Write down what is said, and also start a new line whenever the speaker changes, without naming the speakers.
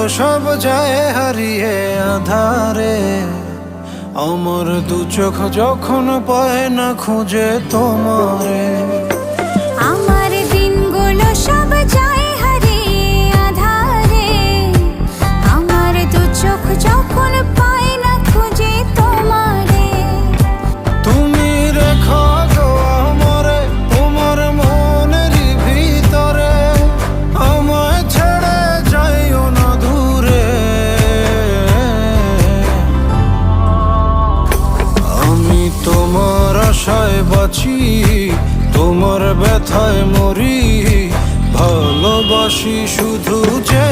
সব যায় হারিয়ে আধারে। আমার দু চোখ যখন পায় না খুঁজে তোমারে।
আমার দিনগুলো সব যায় হারিয়ে আঁধারে। আমার দু চোখ যখন পায় না খুঁজে তোমারে।
তুমি রেখো গো আমারে তোমার মনেরই ভিতরে, আমায় ছেড়ে যাইও না দূরে। আমি তোমার আশায় বাঁচি, তোমার ব্যথায় মরি, ভালোবাসি শুধু যে